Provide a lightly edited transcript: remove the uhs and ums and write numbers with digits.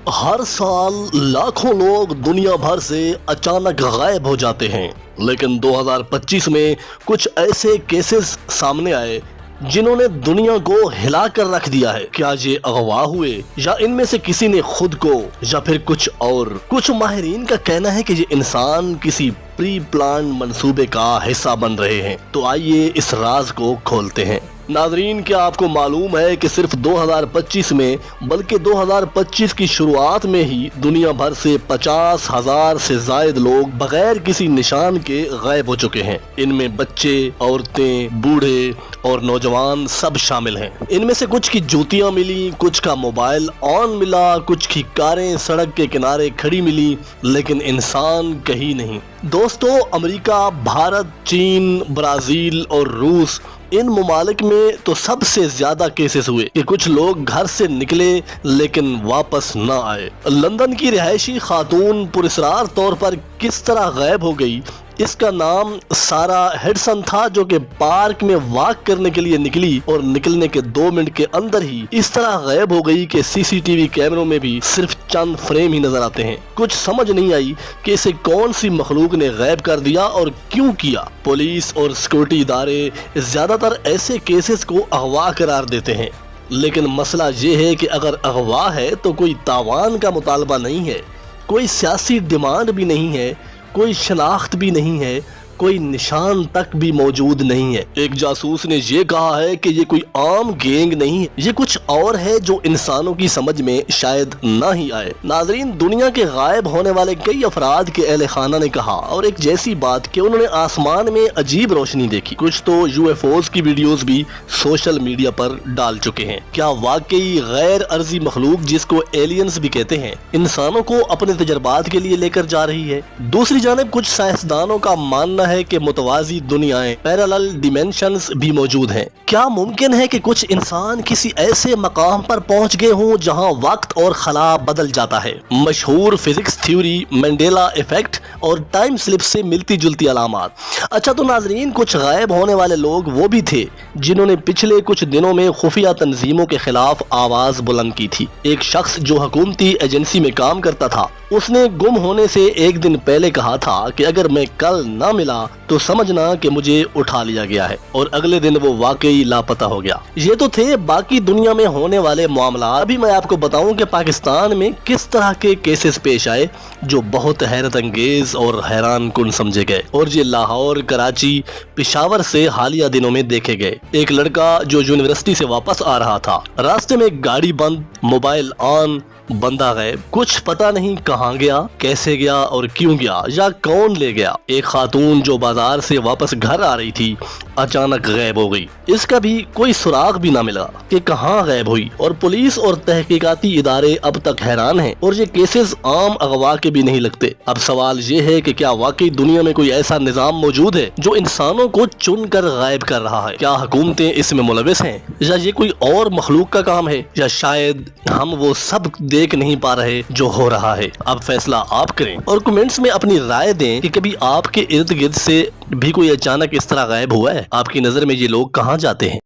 ہر سال لاکھوں لوگ دنیا بھر سے اچانک غائب ہو جاتے ہیں، لیکن 2025 میں کچھ ایسے کیسز سامنے آئے جنہوں نے دنیا کو ہلا کر رکھ دیا ہے۔ کیا یہ اغوا ہوئے یا ان میں سے کسی نے خود کو یا پھر کچھ اور؟ کچھ ماہرین کا کہنا ہے کہ یہ انسان کسی پری پلان منصوبے کا حصہ بن رہے ہیں۔ تو آئیے اس راز کو کھولتے ہیں۔ ناظرین، کیا آپ کو معلوم ہے کہ صرف 2025 میں بلکہ 2025 کی شروعات میں ہی دنیا بھر سے 50,000 سے زائد لوگ بغیر کسی نشان کے غائب ہو چکے ہیں۔ ان میں بچے، عورتیں، بوڑھے اور نوجوان سب شامل ہیں۔ ان میں سے کچھ کی جوتیاں ملی، کچھ کا موبائل آن ملا، کچھ کی کاریں سڑک کے کنارے کھڑی ملی، لیکن انسان کہیں نہیں۔ دوستو، امریکہ، بھارت، چین، برازیل اور روس، ان ممالک میں تو سب سے زیادہ کیسز ہوئے کہ کچھ لوگ گھر سے نکلے لیکن واپس نہ آئے۔ لندن کی رہائشی خاتون پراسرار طور پر کس طرح غائب ہو گئی؟ اس کا نام سارا ہیڈسن تھا، جو کہ پارک میں واک کرنے کے لیے نکلی اور نکلنے کے 2 منٹ کے اندر ہی اس طرح غائب ہو گئی کہ CCTV کیمروں میں بھی صرف چند فریم ہی نظر آتے ہیں۔ کچھ سمجھ نہیں آئی کہ اسے کون سی مخلوق نے غائب کر دیا اور کیوں کیا۔ پولیس اور سیکورٹی ادارے زیادہ تر ایسے کیسز کو اغوا قرار دیتے ہیں، لیکن مسئلہ یہ ہے کہ اگر اغوا ہے تو کوئی تاوان کا مطالبہ نہیں ہے، کوئی سیاسی ڈیمانڈ بھی نہیں ہے، کوئی شناخت بھی نہیں ہے، کوئی نشان تک بھی موجود نہیں ہے۔ ایک جاسوس نے یہ کہا ہے کہ یہ کوئی عام گینگ نہیں ہے، یہ کچھ اور ہے جو انسانوں کی سمجھ میں شاید نہ ہی آئے۔ ناظرین، دنیا کے غائب ہونے والے کئی افراد کے اہل خانہ نے کہا اور ایک جیسی بات کہ انہوں نے آسمان میں عجیب روشنی دیکھی۔ کچھ تو UFOs کی ویڈیوز بھی سوشل میڈیا پر ڈال چکے ہیں۔ کیا واقعی غیر ارضی مخلوق، جس کو ایلینز بھی کہتے ہیں، انسانوں کو اپنے تجربات کے لیے لے کر جا رہی ہے؟ دوسری جانب کچھ سائنسدانوں کا ماننا ہے کہ متوازی دنیایں، پیرالل ڈیمینشنز بھی موجود ہیں۔ کیا ممکن ہے کہ کچھ انسان کسی ایسے مقام پر پہنچ گئے ہوں جہاں وقت اور خلا بدل جاتا ہے؟ مشہور فزکس تھیوری، مینڈیلا ایفیکٹ اور ٹائم سلپ سے ملتی جلتی علامات۔ اچھا تو ناظرین، کچھ غائب ہونے والے لوگ وہ بھی تھے جنہوں نے پچھلے کچھ دنوں میں خفیہ تنظیموں کے خلاف آواز بلند کی تھی۔ ایک شخص جو حکومتی ایجنسی میں کام کرتا تھا، اس نے گم ہونے سے ایک دن پہلے کہا تھا کہ اگر میں کل نہ ملا تو سمجھنا کہ مجھے اٹھا لیا گیا ہے، اور اگلے دن وہ واقعی لاپتہ ہو گیا۔ یہ تو تھے باقی دنیا میں ہونے والے معاملات۔ ابھی میں آپ کو بتاؤں کہ پاکستان میں کس طرح کے کیسز پیش آئے جو بہت حیرت انگیز اور حیران کن سمجھے گئے، اور یہ لاہور، کراچی، پشاور سے حالیہ دنوں میں دیکھے گئے۔ ایک لڑکا جو یونیورسٹی سے واپس آ رہا تھا، راستے میں گاڑی بند، موبائل آن، بندہ غائب، کچھ پتہ نہیں کہاں گیا، کیسے گیا اور کیوں گیا، یا کون لے گیا۔ ایک خاتون جو بازار سے واپس گھر آ رہی تھی، اچانک غائب ہو گئی۔ اس کا بھی کوئی سراغ بھی نہ ملا کہ کہاں غائب ہوئی، اور پولیس اور تحقیقاتی ادارے اب تک حیران ہیں، اور یہ کیسز عام اغوا کے بھی نہیں لگتے۔ اب سوال یہ ہے کہ کیا واقعی دنیا میں کوئی ایسا نظام موجود ہے جو انسانوں کو چن کر غائب کر رہا ہے؟ کیا حکومتیں اس میں ملوث ہیں، یا یہ کوئی اور مخلوق کا کام ہے، یا شاید ہم وہ سب دیکھ نہیں پا رہے جو ہو رہا ہے؟ اب فیصلہ آپ کریں اور کمنٹس میں اپنی رائے دیں کہ کبھی آپ کے ارد گرد سے بھی کوئی اچانک اس طرح غائب ہوا ہے؟ آپ کی نظر میں یہ لوگ کہاں جاتے ہیں؟